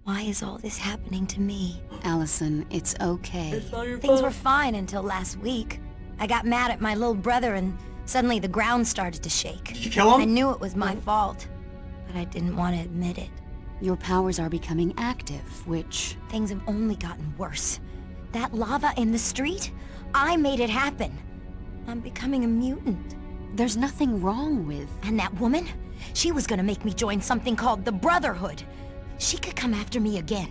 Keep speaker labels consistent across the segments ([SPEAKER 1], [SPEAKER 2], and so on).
[SPEAKER 1] Why is all this happening to me?
[SPEAKER 2] Allison, it's okay.
[SPEAKER 3] It's not your
[SPEAKER 1] Things
[SPEAKER 3] fault.
[SPEAKER 1] were fine until last week. I got mad at my little brother and suddenly the ground started to shake.
[SPEAKER 4] Did you kill him?
[SPEAKER 1] I knew it was my fault, but I didn't want to admit it.
[SPEAKER 2] Your powers are becoming active, which...
[SPEAKER 1] Things have only gotten worse. That lava in the street? I made it happen. I'm becoming a mutant.
[SPEAKER 2] There's nothing wrong with...
[SPEAKER 1] And that woman? She was gonna make me join something called the Brotherhood. She could come after me again.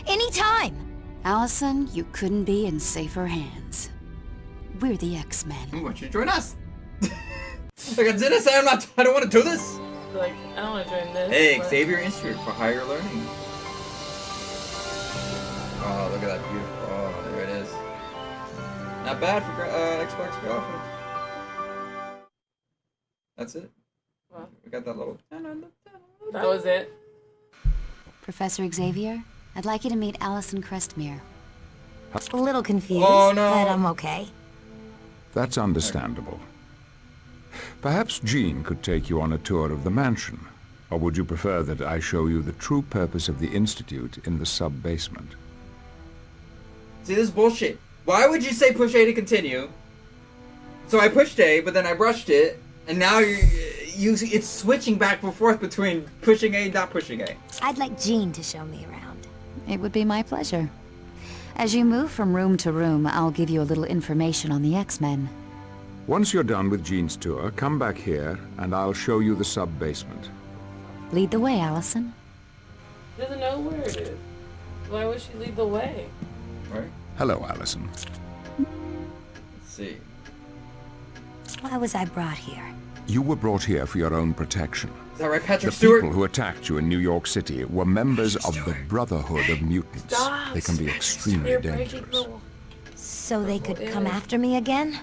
[SPEAKER 1] Anytime!
[SPEAKER 2] Allison, you couldn't be in safer hands. We're the Xmen.
[SPEAKER 4] I want you to join us. Like, did I say I don't want to do this?
[SPEAKER 3] Like, I don't want to join this.
[SPEAKER 4] Hey,
[SPEAKER 3] but...
[SPEAKER 4] Xavier Institute for higher learning. Oh, look at that beautiful. Oh, there it is. Not bad for Xbox graphics. That's it.
[SPEAKER 3] Well,
[SPEAKER 4] We got that little.
[SPEAKER 3] that was it.
[SPEAKER 2] Professor Xavier, I'd like you to meet Allison Crestmere.
[SPEAKER 1] A little confused,
[SPEAKER 4] Oh, no.
[SPEAKER 1] but I'm okay.
[SPEAKER 5] That's understandable. Perhaps Jean could take you on a tour of the mansion. Or would you prefer that I show you the true purpose of the Institute in the sub-basement?
[SPEAKER 4] See, this is bullshit. Why would you say push A to continue? So I pushed A, but then I brushed it, and now it's switching back and forth between pushing A and not pushing A.
[SPEAKER 1] I'd like Jean to show me around.
[SPEAKER 2] It would be my pleasure. As you move from room to room, I'll give you a little information on the Xmen.
[SPEAKER 5] Once you're done with Jean's tour, come back here, and I'll show you the sub-basement.
[SPEAKER 2] Lead the way, Allison.
[SPEAKER 3] She doesn't know where it is. Why would she lead the way?
[SPEAKER 4] Right?
[SPEAKER 5] Hello, Allison.
[SPEAKER 4] Let's see.
[SPEAKER 1] Why was I brought here?
[SPEAKER 5] You were brought here for your own protection.
[SPEAKER 4] Is that right, Patrick
[SPEAKER 5] The
[SPEAKER 4] Stewart?
[SPEAKER 5] people who attacked you in New York City were members of the Brotherhood of Mutants.
[SPEAKER 3] Stop.
[SPEAKER 5] They can be extremely
[SPEAKER 3] You're breaking
[SPEAKER 5] dangerous.
[SPEAKER 3] the...
[SPEAKER 1] So they could come after me again?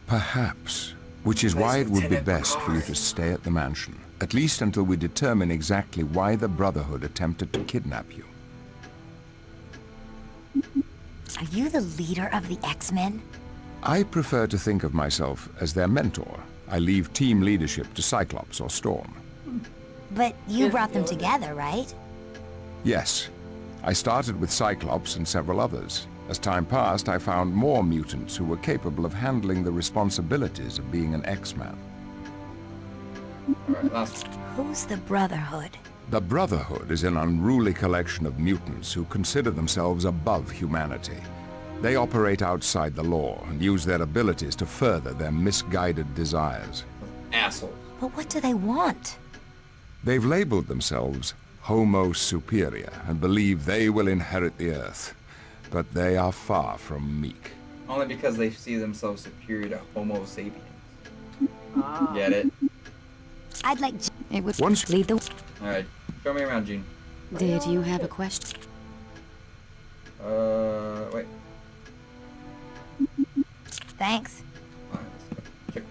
[SPEAKER 5] Perhaps. Which is why it would be best for you to stay at the mansion. At least until we determine exactly why the Brotherhood attempted to kidnap you.
[SPEAKER 1] Are you the leader of the X-Men?
[SPEAKER 5] I prefer to think of myself as their mentor. I leave team leadership to Cyclops or Storm.
[SPEAKER 1] But you brought them together, right?
[SPEAKER 5] Yes. I started with Cyclops and several others. As time passed, I found more mutants who were capable of handling the responsibilities of being an X-Man.
[SPEAKER 4] Alright, last one.
[SPEAKER 1] Who's the Brotherhood?
[SPEAKER 5] The Brotherhood is an unruly collection of mutants who consider themselves above humanity. They operate outside the law and use their abilities to further their misguided desires.
[SPEAKER 4] Assholes.
[SPEAKER 1] But what do they want?
[SPEAKER 5] They've labeled themselves Homo Superior and believe they will inherit the Earth. But they are far from meek.
[SPEAKER 4] Only because they see themselves superior to Homo sapiens.
[SPEAKER 3] Ah.
[SPEAKER 4] Get it?
[SPEAKER 1] I'd like...
[SPEAKER 2] It would
[SPEAKER 5] Once-
[SPEAKER 2] lead the...
[SPEAKER 4] Alright, show me around, Gene.
[SPEAKER 2] Did you have a question?
[SPEAKER 4] Wait.
[SPEAKER 1] Thanks.
[SPEAKER 4] Alright, let's go. Check.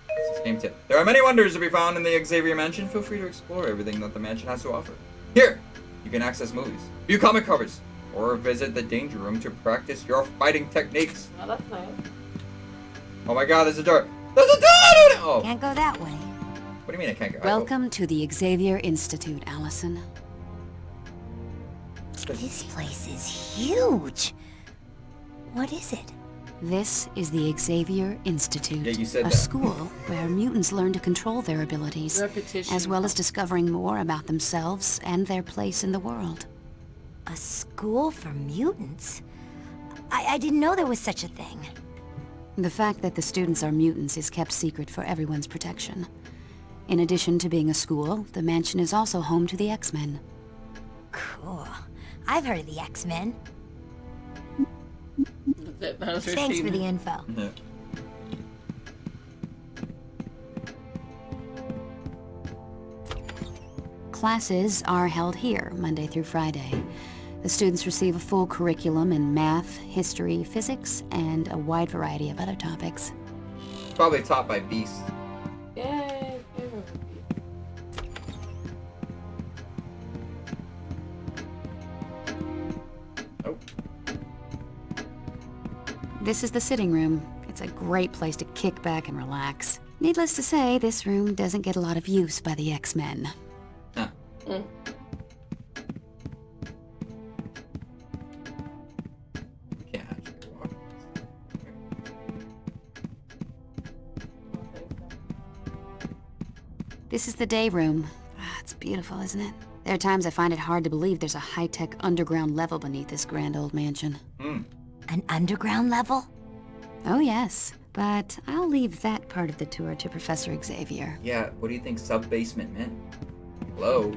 [SPEAKER 4] This is game tip. There are many wonders to be found in the Xavier Mansion. Feel free to explore everything that the mansion has to offer. Here, you can access movies, view comic covers, or visit the Danger Room to practice your fighting techniques.
[SPEAKER 3] Oh, that's nice.
[SPEAKER 4] Oh my god, there's a door! There's a door! Oh,
[SPEAKER 1] Can't go that way.
[SPEAKER 4] what do you mean I can't go?
[SPEAKER 2] Welcome to the Xavier Institute, Allison.
[SPEAKER 1] This place is huge. What is it?
[SPEAKER 2] This is the Xavier Institute,
[SPEAKER 4] Yeah, you said
[SPEAKER 2] a
[SPEAKER 4] that.
[SPEAKER 2] school where mutants learn to control their abilities,
[SPEAKER 3] Repetition.
[SPEAKER 2] as well as discovering more about themselves and their place in the world.
[SPEAKER 1] A school for mutants? I didn't know there was such a thing.
[SPEAKER 2] The fact that the students are mutants is kept secret for everyone's protection. In addition to being a school, the mansion is also home to the X-Men.
[SPEAKER 1] Cool. I've heard of the X-Men.
[SPEAKER 3] That's it. That was her
[SPEAKER 1] Thanks for
[SPEAKER 3] statement.
[SPEAKER 1] the info.
[SPEAKER 4] Yeah.
[SPEAKER 2] Classes are held here, Monday through Friday. The students receive a full curriculum in math, history, physics, and a wide variety of other topics.
[SPEAKER 4] Probably taught by Beast.
[SPEAKER 3] Yay.
[SPEAKER 4] Oh.
[SPEAKER 2] This is the sitting room. It's a great place to kick back and relax. Needless to say, this room doesn't get a lot of use by the X-Men.
[SPEAKER 4] Huh.
[SPEAKER 3] Mm.
[SPEAKER 2] This is the day room. Ah, it's beautiful, isn't it? There are times I find it hard to believe there's a high-tech underground level beneath this grand old mansion.
[SPEAKER 1] An underground level?
[SPEAKER 2] Oh yes, but I'll leave that part of the tour to Professor Xavier.
[SPEAKER 4] Yeah, what do you think sub-basement meant? Hello?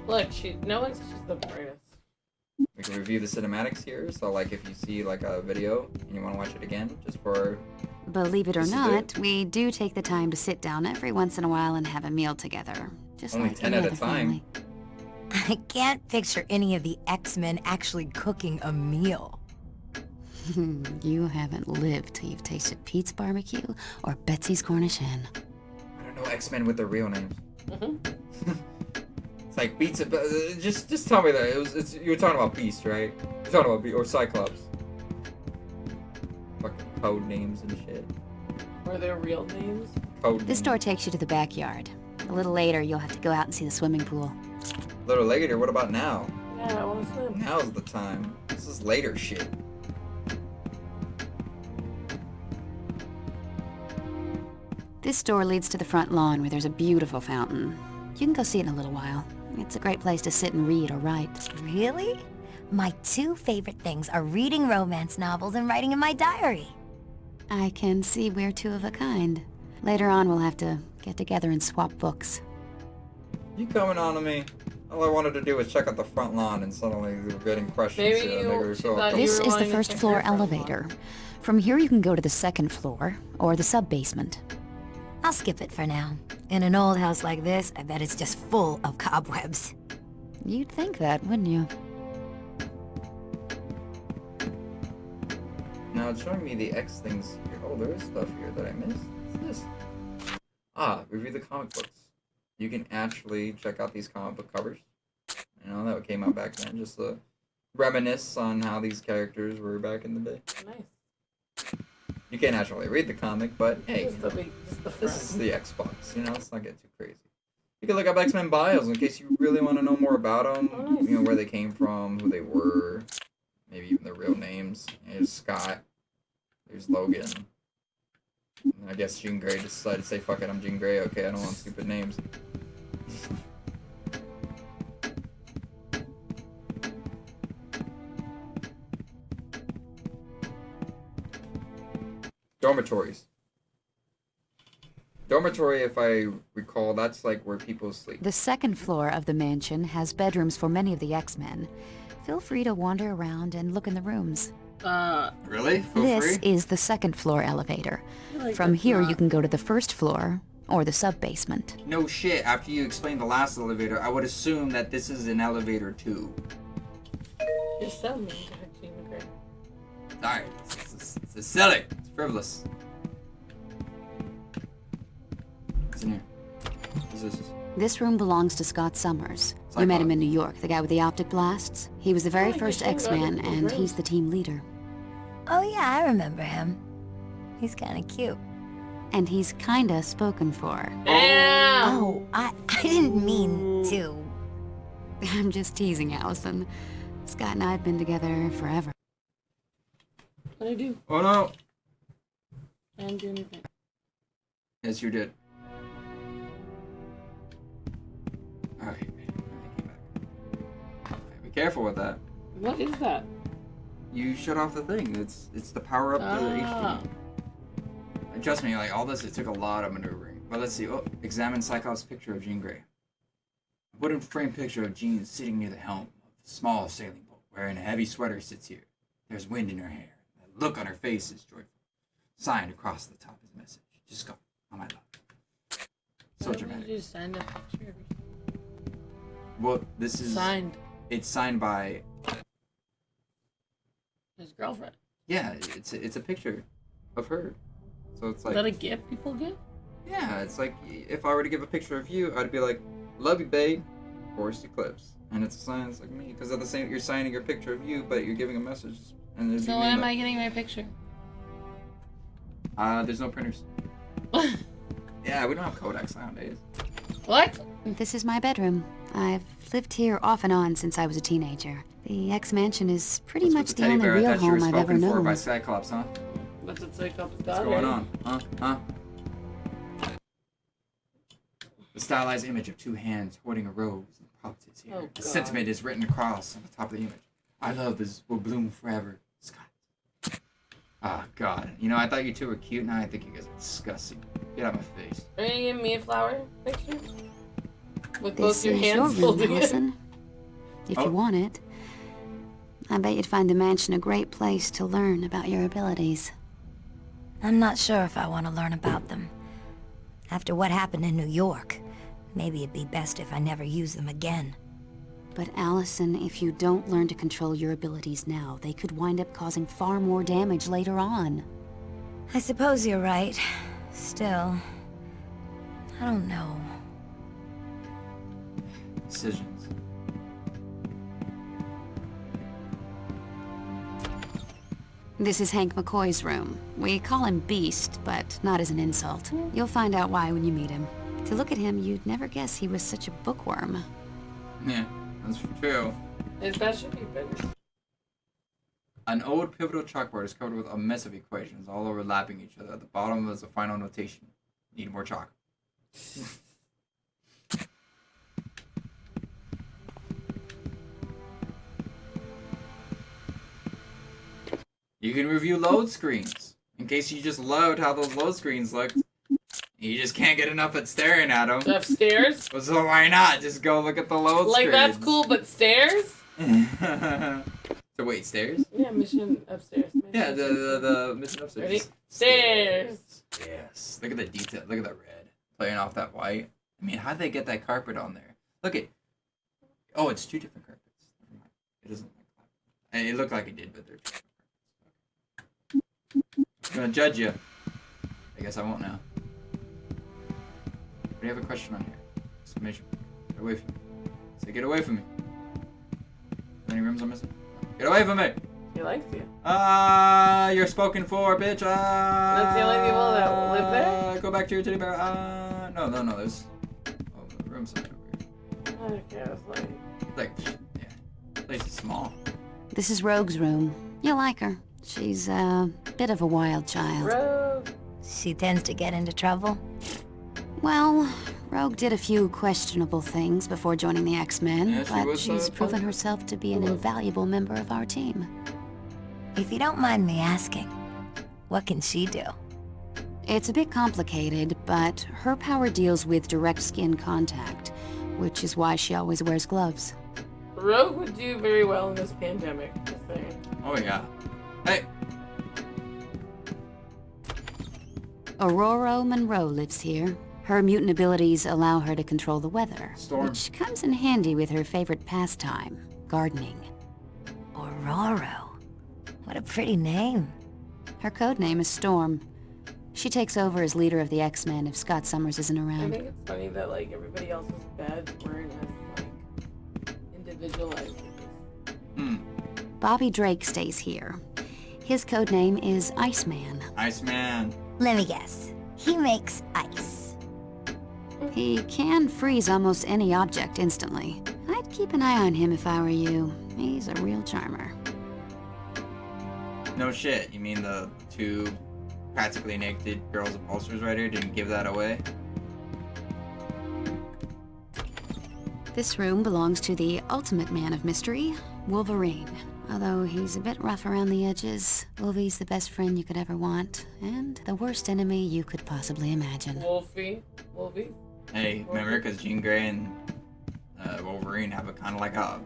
[SPEAKER 3] Look, no one's just the brightest.
[SPEAKER 4] We can review the cinematics here, so like if you see like a video and you want to watch it again, just for...
[SPEAKER 2] Believe it or
[SPEAKER 4] This is
[SPEAKER 2] not, we do take the time to sit down every once in a while and have a meal together. Just
[SPEAKER 4] Only
[SPEAKER 2] like
[SPEAKER 4] 10
[SPEAKER 2] any
[SPEAKER 4] at a
[SPEAKER 2] other
[SPEAKER 4] time.
[SPEAKER 2] family.
[SPEAKER 1] I can't picture any of the X-Men actually cooking a meal.
[SPEAKER 2] You haven't lived till you've tasted Pete's barbecue or Betsy's Cornish hen.
[SPEAKER 4] I don't know X-Men with their real names. It's like Beats. Just tell me that you were talking about Beast, right? You're talking about Beast or Cyclops. Fucking code names and shit.
[SPEAKER 3] Or their real names?
[SPEAKER 4] Code
[SPEAKER 2] This
[SPEAKER 4] names.
[SPEAKER 2] door takes you to the backyard. A little later, you'll have to go out and see the swimming pool.
[SPEAKER 4] A little later. What about now?
[SPEAKER 3] Yeah, I want to swim.
[SPEAKER 4] Now's the time. This is later shit.
[SPEAKER 2] This door leads to the front lawn where there's a beautiful fountain. You can go see it in a little while. It's a great place to sit and read or write.
[SPEAKER 1] Really? My two favorite things are reading romance novels and writing in my diary.
[SPEAKER 2] I can see we're two of a kind. Later on, we'll have to get together and swap books.
[SPEAKER 4] You coming on to me? All I wanted to do was check out the front lawn, and suddenly we were getting questions.
[SPEAKER 3] Maybe
[SPEAKER 4] here, and
[SPEAKER 3] you-
[SPEAKER 4] they were
[SPEAKER 3] she
[SPEAKER 4] so
[SPEAKER 3] thought
[SPEAKER 4] uncomfortable.
[SPEAKER 3] you
[SPEAKER 2] This
[SPEAKER 3] were
[SPEAKER 2] is the
[SPEAKER 3] wanting to
[SPEAKER 2] first
[SPEAKER 3] check
[SPEAKER 2] floor
[SPEAKER 3] your front lawn.
[SPEAKER 2] elevator. From here, you can go to the second floor or the sub-basement.
[SPEAKER 1] I'll skip it for now. In an old house like this, I bet it's just full of cobwebs.
[SPEAKER 2] You'd think that, wouldn't you?
[SPEAKER 4] Now it's showing me the X things here. Oh, there is stuff here that I missed. What's this? Ah, review the comic books. You can actually check out these comic book covers. You know, that came out back then. Just to reminisce on how these characters were back in the day.
[SPEAKER 3] Nice.
[SPEAKER 4] You can't actually read the comic, but hey,
[SPEAKER 3] Just the
[SPEAKER 4] this is
[SPEAKER 3] front.
[SPEAKER 4] the Xbox. You know, let's not get too crazy. You can look up X-Men bios in case you really want to know more about them.
[SPEAKER 3] Oh, nice.
[SPEAKER 4] You know, where they came from, who they were, maybe even their real names. There's Scott. There's Logan. And I guess Jean Grey decided to say, fuck it, I'm Jean Grey. Okay, I don't want stupid names. Dormitories. Dormitory, if I recall, that's like where people sleep.
[SPEAKER 2] The second floor of the mansion has bedrooms for many of the X-Men. Feel free to wander around and look in the rooms.
[SPEAKER 4] Really? Feel
[SPEAKER 2] This
[SPEAKER 4] free?
[SPEAKER 2] is the second floor elevator.
[SPEAKER 3] Like
[SPEAKER 2] From
[SPEAKER 3] that's
[SPEAKER 2] here,
[SPEAKER 3] not-
[SPEAKER 2] you can go to the first floor or the sub-basement.
[SPEAKER 4] No shit, after you explained the last elevator, I would assume that this is an elevator too.
[SPEAKER 3] You're so mean to Jean Grey.
[SPEAKER 4] Sorry, it's silly. It's frivolous. What's in here? What's this?
[SPEAKER 2] This room belongs to Scott Summers. You met him in New York, the guy with the optic blasts. He was the very
[SPEAKER 3] Oh,
[SPEAKER 2] first
[SPEAKER 3] you do,
[SPEAKER 2] X-Man,
[SPEAKER 3] that
[SPEAKER 2] and
[SPEAKER 3] was
[SPEAKER 2] he's the team leader.
[SPEAKER 1] Oh yeah, I remember him. He's kinda cute.
[SPEAKER 2] And he's kinda spoken for.
[SPEAKER 3] Damn!
[SPEAKER 1] Oh, I didn't mean to.
[SPEAKER 2] I'm just teasing, Allison. Scott and I have been together forever.
[SPEAKER 3] What'd I do?
[SPEAKER 4] Oh no!
[SPEAKER 3] I didn't do anything.
[SPEAKER 4] Yes, you did. Alright, be careful with that.
[SPEAKER 3] What is that?
[SPEAKER 4] You shut off the thing. It's the power up the
[SPEAKER 3] Ah.
[SPEAKER 4] HDMI. And trust me, like all this, it took a lot of maneuvering. But let's see. Oh, examine Cyclops' picture of Jean Grey. A wooden frame picture of Jean sitting near the helm of a small sailing boat, wearing a heavy sweater, sits here. There's wind in her hair. The look on her face is joyful. Signed across the top is a message. Just go, on my love. So
[SPEAKER 3] Why would
[SPEAKER 4] dramatic.
[SPEAKER 3] you just signed a picture of
[SPEAKER 4] Well, this is
[SPEAKER 3] Signed.
[SPEAKER 4] It's signed by.
[SPEAKER 3] his girlfriend?
[SPEAKER 4] Yeah, it's a picture of her. So it's
[SPEAKER 3] Is
[SPEAKER 4] like.
[SPEAKER 3] that a gift people give?
[SPEAKER 4] Yeah, it's like if I were to give a picture of you, I'd be like, "Love you, babe," Forrest Eclipse, and it's a sign. It's like me, because at the same, you're signing your picture of you, but you're giving a message, and it'd be
[SPEAKER 3] So
[SPEAKER 4] me
[SPEAKER 3] when am
[SPEAKER 4] that-
[SPEAKER 3] I getting my picture?
[SPEAKER 4] There's no printers. Yeah, we don't have Kodaks nowadays.
[SPEAKER 3] What?
[SPEAKER 2] This is my bedroom. I've lived here off and on since I was a teenager. The X-Mansion is pretty
[SPEAKER 4] What's
[SPEAKER 2] much
[SPEAKER 4] with
[SPEAKER 2] the
[SPEAKER 4] teddy
[SPEAKER 2] only
[SPEAKER 4] bear? I
[SPEAKER 2] real
[SPEAKER 4] thought you were
[SPEAKER 2] home I've ever
[SPEAKER 4] spoken for by
[SPEAKER 2] known.
[SPEAKER 4] Cyclops, huh?
[SPEAKER 3] What's it say?
[SPEAKER 4] What's going on? Huh? stylized image of two hands holding a rose and prompts here.
[SPEAKER 3] Oh,
[SPEAKER 4] The
[SPEAKER 3] God.
[SPEAKER 4] sentiment is written across on the top of the image. Our love will bloom forever, Scott. Ah, God. You know, I thought you two were cute, now I think you guys are disgusting. Get out of my face.
[SPEAKER 3] Are you giving me a flower picture? With
[SPEAKER 2] This
[SPEAKER 3] both your
[SPEAKER 2] is your
[SPEAKER 3] hands
[SPEAKER 2] room,
[SPEAKER 3] holding it?
[SPEAKER 2] Allison. If
[SPEAKER 4] Oh.
[SPEAKER 2] you want it. I bet you'd find the mansion a great place to learn about your abilities.
[SPEAKER 1] I'm not sure if I want to learn about them. After what happened in New York, maybe it'd be best if I never use them again.
[SPEAKER 2] But Allison, if you don't learn to control your abilities now, they could wind up causing far more damage later on.
[SPEAKER 1] I suppose you're right. Still, I don't know.
[SPEAKER 4] Decisions.
[SPEAKER 2] This is Hank McCoy's room. We call him Beast, but not as an insult. You'll find out why when you meet him. To look at him, you'd never guess he was such a bookworm.
[SPEAKER 4] Yeah, that's true.
[SPEAKER 3] That should be better.
[SPEAKER 4] An old pivotal chalkboard is covered with a mess of equations, all overlapping each other. At the bottom is a final notation. Need more chalk. You can review load screens. In case you just loved how those load screens looked. You just can't get enough at staring at them.
[SPEAKER 3] Upstairs?
[SPEAKER 4] Well, so why not? Just go look at the load
[SPEAKER 3] Like,
[SPEAKER 4] screens.
[SPEAKER 3] that's cool, but stairs?
[SPEAKER 4] So wait, stairs?
[SPEAKER 3] Yeah, mission upstairs.
[SPEAKER 4] Yeah, the mission upstairs.
[SPEAKER 3] Ready? Stairs.
[SPEAKER 4] Yes. Look at the detail. Look at that red. Playing off that white. I mean, how'd they get that carpet on there? Look at... Oh, it's two different carpets. Never mind. It doesn't look like... It looked like it did, but they're two different carpets. I'm gonna judge you. I guess I won't now. We have a question on here. Exclamation. Get away from me. Say, get away from me. How many rooms I'm missing? Get away from me!
[SPEAKER 3] He likes you.
[SPEAKER 4] You're spoken for, bitch.
[SPEAKER 3] That's the only people that live there?
[SPEAKER 4] Go back to your teddy bear. No, there's... Oh, the room's over here.
[SPEAKER 3] Okay, I was like...
[SPEAKER 4] Yeah. The place is small.
[SPEAKER 2] This is Rogue's room. You'll like her. She's a bit of a wild child.
[SPEAKER 3] Rogue.
[SPEAKER 1] She tends to get into trouble.
[SPEAKER 2] Well, Rogue did a few questionable things before joining the Xmen,
[SPEAKER 4] Yeah, she
[SPEAKER 2] but
[SPEAKER 4] was,
[SPEAKER 2] she's proven herself to be an invaluable member of our team.
[SPEAKER 1] If you don't mind me asking, what can she do?
[SPEAKER 2] It's a bit complicated, but her power deals with direct skin contact, which is why she always wears gloves.
[SPEAKER 3] Rogue would do very well in this pandemic, just saying.
[SPEAKER 4] Oh, yeah. Hey!
[SPEAKER 2] Aurora Monroe lives here. Her mutant abilities allow her to control the weather,
[SPEAKER 4] Storm.
[SPEAKER 2] which comes in handy with her favorite pastime, gardening.
[SPEAKER 1] Aurora. What a pretty name.
[SPEAKER 2] Her code name is Storm. She takes over as leader of the X-Men if Scott Summers isn't
[SPEAKER 3] I
[SPEAKER 2] around.
[SPEAKER 3] think it's funny that, like, everybody else's beds weren't as, like, individualized.
[SPEAKER 2] Bobby Drake stays here. His code name is Iceman.
[SPEAKER 4] Iceman.
[SPEAKER 1] Let me guess. He makes ice.
[SPEAKER 2] He can freeze almost any object instantly. I'd keep an eye on him if I were you. He's a real charmer.
[SPEAKER 4] No shit. You mean the two practically naked girls with posters right here didn't give that away?
[SPEAKER 2] This room belongs to the ultimate man of mystery, Wolverine. Although he's a bit rough around the edges, Wolvie's the best friend you could ever want, and the worst enemy you could possibly imagine.
[SPEAKER 3] Wolfie.
[SPEAKER 4] Hey, remember? Because Jean Grey and Wolverine have a kind of like a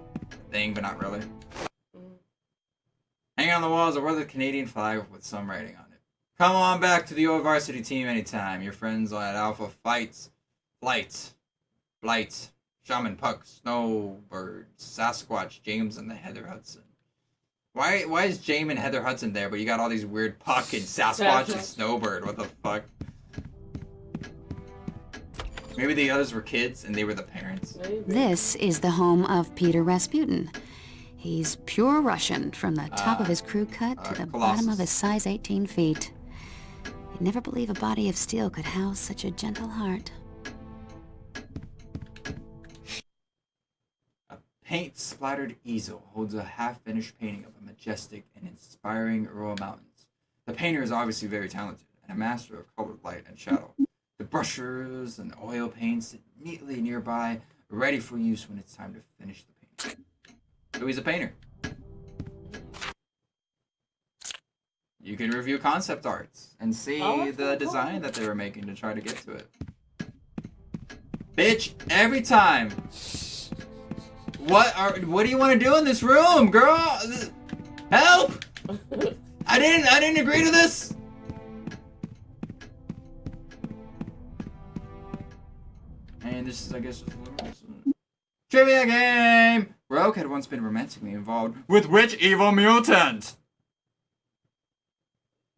[SPEAKER 4] thing, but not really. Hanging on the wall is a weathered Canadian flag with some writing on it. Come on back to the old varsity team anytime. Your friends at Alpha Flights, Blight, Shaman Puck, Snowbird, Sasquatch, James, and the Heather Hudson. Why is James and Heather Hudson there, but you got all these weird Puck and Sasquatch and Snowbird? What the fuck? Maybe the others were kids and they were the parents.
[SPEAKER 3] Maybe.
[SPEAKER 2] This is the home of Peter Rasputin. He's pure Russian from the top of his crew cut to the bottom of his size 18 feet. You'd never believe a body of steel could house such a gentle heart.
[SPEAKER 4] Paint-splattered easel holds a half-finished painting of a majestic and inspiring row of mountains. The painter is obviously very talented and a master of colored light and shadow. The brushes and oil paints neatly nearby, ready for use when it's time to finish the painting. So he's a painter. You can review concept arts and see the design that they were making to try to get to it. Bitch, every time. What do you want to do in this room, girl? Help! I didn't agree to this. And this is, I guess, trivia game. Rogue had once been romantically involved with which evil mutant?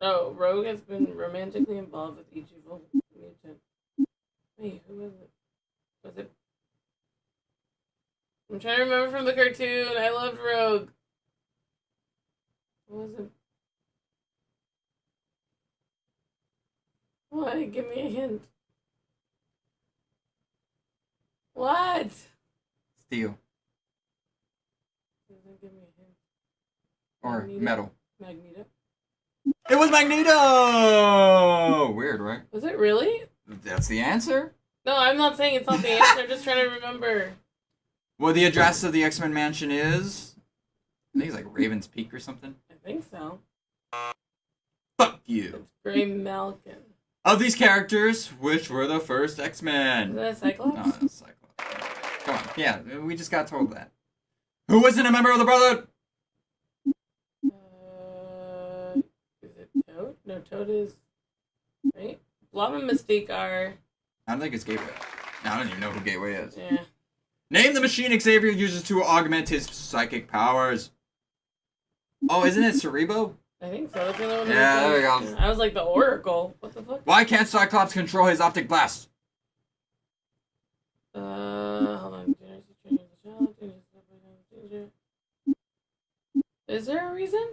[SPEAKER 3] Oh, Rogue has been romantically involved with each evil mutant. Wait, who was it? Was it? I'm trying to remember from the cartoon. I loved Rogue. Who was it? What? Give me a hint. What?
[SPEAKER 4] Steel.
[SPEAKER 3] Doesn't give me a hint.
[SPEAKER 4] Or
[SPEAKER 3] Magneto?
[SPEAKER 4] metal.
[SPEAKER 3] Magneto.
[SPEAKER 4] It was Magneto! Weird, right?
[SPEAKER 3] Was it really?
[SPEAKER 4] That's the answer?
[SPEAKER 3] No, I'm not saying it's not the answer. I'm just trying to remember.
[SPEAKER 4] Well, the address of the Xmen mansion is... I think it's like Raven's Peak or something.
[SPEAKER 3] I think so.
[SPEAKER 4] Fuck you.
[SPEAKER 3] It's Gray Malkin.
[SPEAKER 4] Of these characters, which were the first X-Men?
[SPEAKER 3] Is that a Cyclops?
[SPEAKER 4] No, that's Cyclops. Come on. Yeah, we just got told that. Who wasn't a member of the Brotherhood?
[SPEAKER 3] Is it Toad? No, Toad is... Right? Blob and Mystique are...
[SPEAKER 4] I don't think it's Gateway. I don't even know who Gateway is.
[SPEAKER 3] Yeah.
[SPEAKER 4] Name the machine Xavier uses to augment his psychic powers. Oh, isn't it Cerebro?
[SPEAKER 3] I think so. That's the only one.
[SPEAKER 4] Yeah, there we go.
[SPEAKER 3] I was like, the Oracle. What the fuck?
[SPEAKER 4] Why can't Cyclops control his optic blast?
[SPEAKER 3] Hold on. Is there a reason?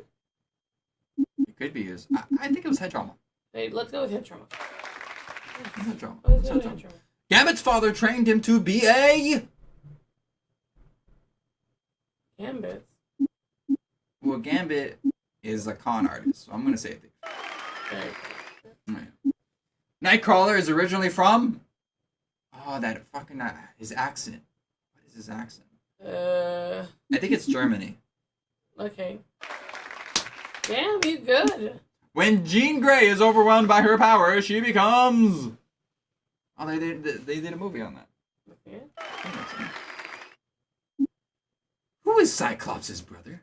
[SPEAKER 4] It could be his. I think it was head trauma.
[SPEAKER 3] Hey, let's go with head trauma.
[SPEAKER 4] Head trauma.
[SPEAKER 3] Let's go
[SPEAKER 4] Head
[SPEAKER 3] with
[SPEAKER 4] trauma.
[SPEAKER 3] head trauma.
[SPEAKER 4] Gambit's father trained him to be a...
[SPEAKER 3] Gambits.
[SPEAKER 4] Well, Gambit is a con artist, so I'm going to say it.
[SPEAKER 3] Okay.
[SPEAKER 4] Nightcrawler is originally from... Oh, that fucking... his accent. What is his accent? I think it's Germany.
[SPEAKER 3] Okay. Damn, you good.
[SPEAKER 4] When Jean Grey is overwhelmed by her power, she becomes... Oh, they did a movie on that.
[SPEAKER 3] Okay.
[SPEAKER 4] Who is Cyclops' brother?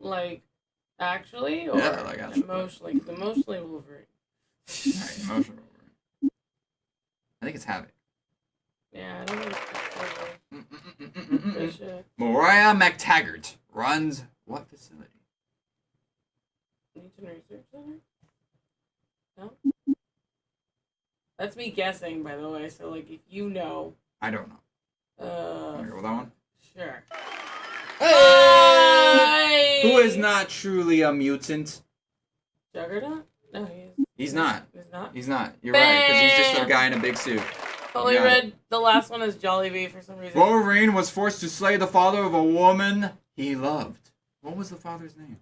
[SPEAKER 3] Like, actually? Or
[SPEAKER 4] Yeah, like actually.
[SPEAKER 3] emotionally? Because emotionally, Wolverine.
[SPEAKER 4] Alright, emotional Wolverine. I think it's Havoc.
[SPEAKER 3] Yeah, I don't think it's Wolverine. For sure.
[SPEAKER 4] Mariah McTaggart runs what facility?
[SPEAKER 3] Legion Research Center? No? That's me guessing, by the way, so, like, if you know...
[SPEAKER 4] I don't know. Wanna go with that one?
[SPEAKER 3] Sure.
[SPEAKER 4] Hey! Who is not truly a mutant?
[SPEAKER 3] Juggernaut? No, he is.
[SPEAKER 4] He's not.
[SPEAKER 3] He's not?
[SPEAKER 4] He's not. You're right, because he's just a guy in a big suit.
[SPEAKER 3] Only read the last one as Jollibee for some reason.
[SPEAKER 4] Wolverine was forced to slay the father of a woman he loved. What was the father's name?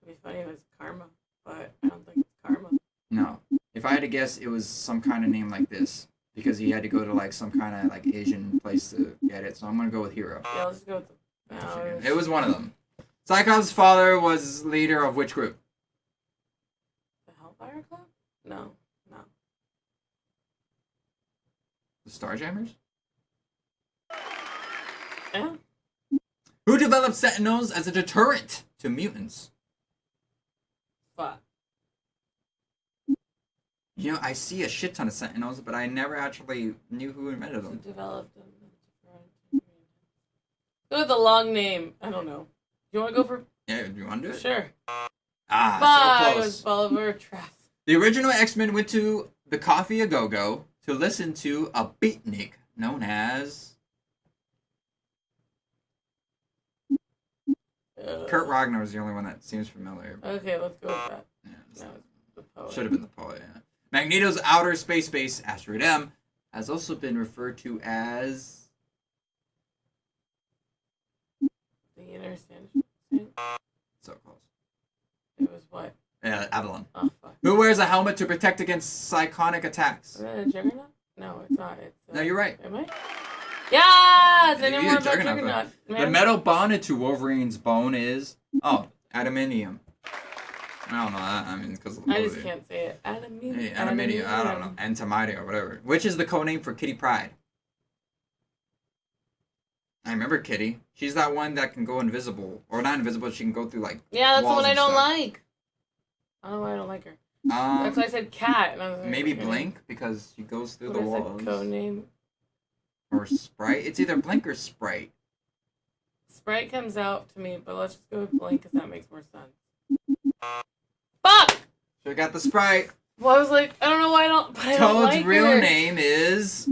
[SPEAKER 3] It'd be funny if it was Karma, but I don't think it's Karma.
[SPEAKER 4] No. If I had to guess, it was some kind of name like this. Because he had to go to like some kind of like Asian place to get it. So I'm going to go with Hero.
[SPEAKER 3] Yeah, let's go with the...
[SPEAKER 4] It was one of them. Cyclops' father was leader of which group?
[SPEAKER 3] The Hellfire Club? No.
[SPEAKER 4] The Starjammers?
[SPEAKER 3] Yeah.
[SPEAKER 4] Who developed Sentinels as a deterrent to mutants?
[SPEAKER 3] Fuck.
[SPEAKER 4] You know, I see a shit ton of Sentinels, but I never actually knew who invented them.
[SPEAKER 3] Developed them. Go with the long name. I don't know. You want to go for...
[SPEAKER 4] Yeah, do you want to do it?
[SPEAKER 3] Sure.
[SPEAKER 4] Ah,
[SPEAKER 3] Bye.
[SPEAKER 4] so
[SPEAKER 3] It
[SPEAKER 4] close.
[SPEAKER 3] was Bolivar Trask.
[SPEAKER 4] The original X-Men went to the Coffee A Go-Go to listen to a beatnik known as... Kurt Wagner was the only one that seems familiar.
[SPEAKER 3] Okay, let's go with that.
[SPEAKER 4] Yeah,
[SPEAKER 3] That was the poet.
[SPEAKER 4] should have been the poet, yeah. Magneto's outer space base, Asteroid M, has also been referred to as...
[SPEAKER 3] The inner sand.
[SPEAKER 4] So close.
[SPEAKER 3] It was what?
[SPEAKER 4] Yeah, Avalon.
[SPEAKER 3] Oh, fuck.
[SPEAKER 4] Who wears a helmet to protect against psychonic attacks?
[SPEAKER 3] Was that a Juggernaut? No, it's not. It's,
[SPEAKER 4] No, you're right.
[SPEAKER 3] Am I? Yes! I know
[SPEAKER 4] You're
[SPEAKER 3] more
[SPEAKER 4] a
[SPEAKER 3] about
[SPEAKER 4] Juggernaut.
[SPEAKER 3] Juggernaut.
[SPEAKER 4] The metal bonded to Wolverine's bone is... Oh, adamantium. I don't know that. I mean, because of the
[SPEAKER 3] I
[SPEAKER 4] movie.
[SPEAKER 3] just can't say it. Adamantium.
[SPEAKER 4] Hey, adamantium. I don't know. Antimatter or whatever. Which is the codename for Kitty Pryde. I remember Kitty. She's that one that can go invisible. Or not invisible, she can go through, like,
[SPEAKER 3] Yeah, that's the
[SPEAKER 4] walls
[SPEAKER 3] one I
[SPEAKER 4] and
[SPEAKER 3] don't
[SPEAKER 4] stuff.
[SPEAKER 3] like. I don't know why I don't like her. That's why I said cat. And I was like,
[SPEAKER 4] Maybe
[SPEAKER 3] okay.
[SPEAKER 4] Blink, because she goes through
[SPEAKER 3] What
[SPEAKER 4] the
[SPEAKER 3] is
[SPEAKER 4] walls.
[SPEAKER 3] the code name?
[SPEAKER 4] Or Sprite. It's either Blink or Sprite.
[SPEAKER 3] Sprite comes out to me, but let's just go with Blink because that makes more sense. Fuck!
[SPEAKER 4] So we got the Sprite.
[SPEAKER 3] Well, I was like, I don't know why I don't. But I don't
[SPEAKER 4] Toad's
[SPEAKER 3] like
[SPEAKER 4] real
[SPEAKER 3] her.
[SPEAKER 4] name is...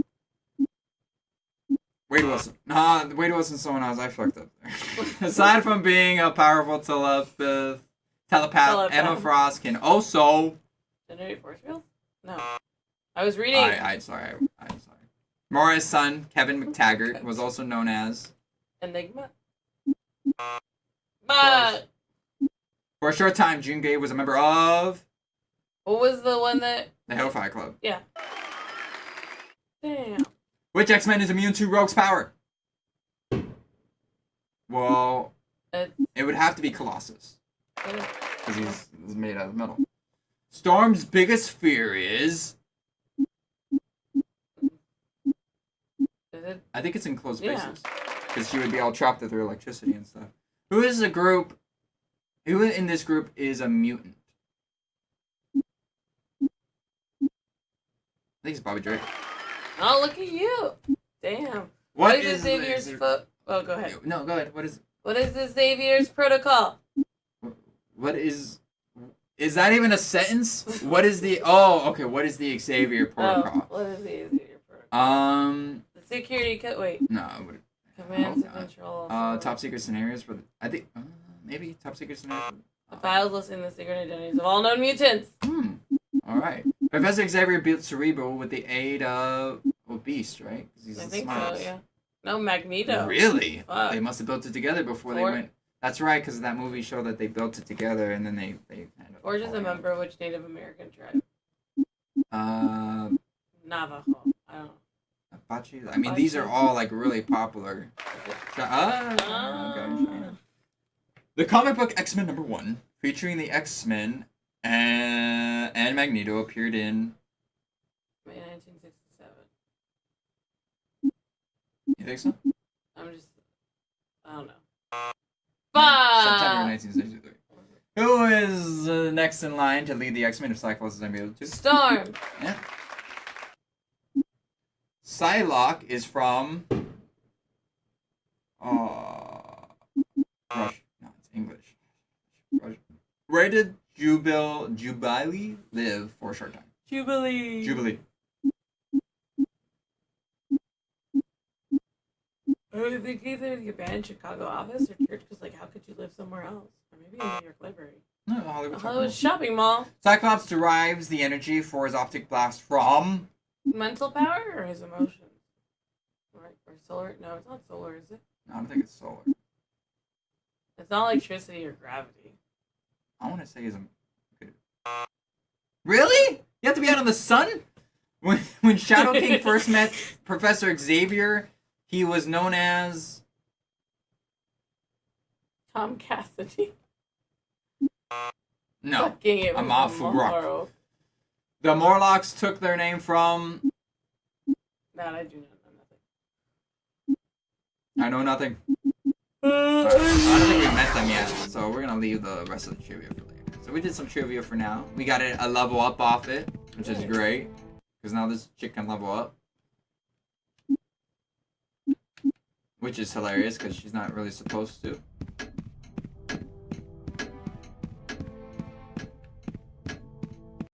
[SPEAKER 4] Wade Wilson. Nah, Wade Wilson's someone else. I fucked up there. Aside from being a powerful telepath, Emma Frost can also...
[SPEAKER 3] Generate force fields? No. I was reading.
[SPEAKER 4] I'm sorry. Mora's son, Kevin McTaggart, was also known as...
[SPEAKER 3] Enigma? But...
[SPEAKER 4] For a short time, Jean Grey was a member of...
[SPEAKER 3] What was the one that...
[SPEAKER 4] the Hellfire Club.
[SPEAKER 3] Yeah. Damn.
[SPEAKER 4] Which X-Men is immune to Rogue's power? Well, it would have to be Colossus. Because he's made out of metal. Storm's biggest fear is...
[SPEAKER 3] Is it?
[SPEAKER 4] I think it's in closed
[SPEAKER 3] Yeah.
[SPEAKER 4] spaces. Because she would be all trapped through electricity and stuff. Who in this group is a mutant? I think it's Bobby Drake.
[SPEAKER 3] Oh, look at you. Damn.
[SPEAKER 4] What
[SPEAKER 3] is
[SPEAKER 4] is
[SPEAKER 3] Xavier's
[SPEAKER 4] this?
[SPEAKER 3] foot? Oh, go ahead.
[SPEAKER 4] No, go ahead. What
[SPEAKER 3] is the Xavier's protocol?
[SPEAKER 4] What is... Is that even a sentence? What is the... Oh, okay. What is the Xavier protocol?
[SPEAKER 3] Oh, what is the Xavier protocol? The security cut. Wait.
[SPEAKER 4] No.
[SPEAKER 3] Commands and control.
[SPEAKER 4] Top secret scenarios for... I think... maybe top secret scenarios.
[SPEAKER 3] The files listing the secret identities of all known mutants.
[SPEAKER 4] Alright. Professor Xavier built Cerebro with the aid of... Well, Beast, right? 'Cause he's
[SPEAKER 3] I
[SPEAKER 4] the
[SPEAKER 3] think
[SPEAKER 4] smartest.
[SPEAKER 3] so, yeah. No, Magneto.
[SPEAKER 4] Really?
[SPEAKER 3] Fuck.
[SPEAKER 4] They must have built it together before they went... That's right, because that movie showed that they built it together and then they kind of...
[SPEAKER 3] Forrest is a member of which Native American tribe? Navajo. I don't know.
[SPEAKER 4] Apache? I mean, these are all, like, really popular. Okay. The comic book X-Men #1, featuring the X-Men and Magneto, appeared in...
[SPEAKER 3] May 1967.
[SPEAKER 4] You think so?
[SPEAKER 3] I don't know.
[SPEAKER 4] September 1963. Who is next in line to lead the X-Men if Cyclops is unable to?
[SPEAKER 3] Storm.
[SPEAKER 4] Yeah. Psylocke is from... Rush. No, it's English. Rush. Where did Jubilee live for a short time? Jubilee.
[SPEAKER 3] I think either the abandoned Chicago office or church, because, like, how could you live somewhere else? Or maybe in New York Library.
[SPEAKER 4] No, Hollywood.
[SPEAKER 3] Hollywood shopping mall.
[SPEAKER 4] Cyclops derives the energy for his optic blast from...
[SPEAKER 3] Mental power or his emotions? Or solar? No, it's not solar, is it?
[SPEAKER 4] No, I don't think it's solar.
[SPEAKER 3] It's not electricity or gravity.
[SPEAKER 4] I want to say he's Really? You have to be out of the sun? When Shadow King first met Professor Xavier, he was known as...
[SPEAKER 3] Tom Cassidy.
[SPEAKER 4] No,
[SPEAKER 3] Fucking
[SPEAKER 4] Amafuruk. The Morlocks took their name from...
[SPEAKER 3] That I do not know nothing.
[SPEAKER 4] I know nothing. I don't think we met them yet, so we're gonna leave the rest of the trivia for later. So we did some trivia for now. We got a level up off it, which is great, because now this chick can level up. Which is hilarious, because she's not really supposed to.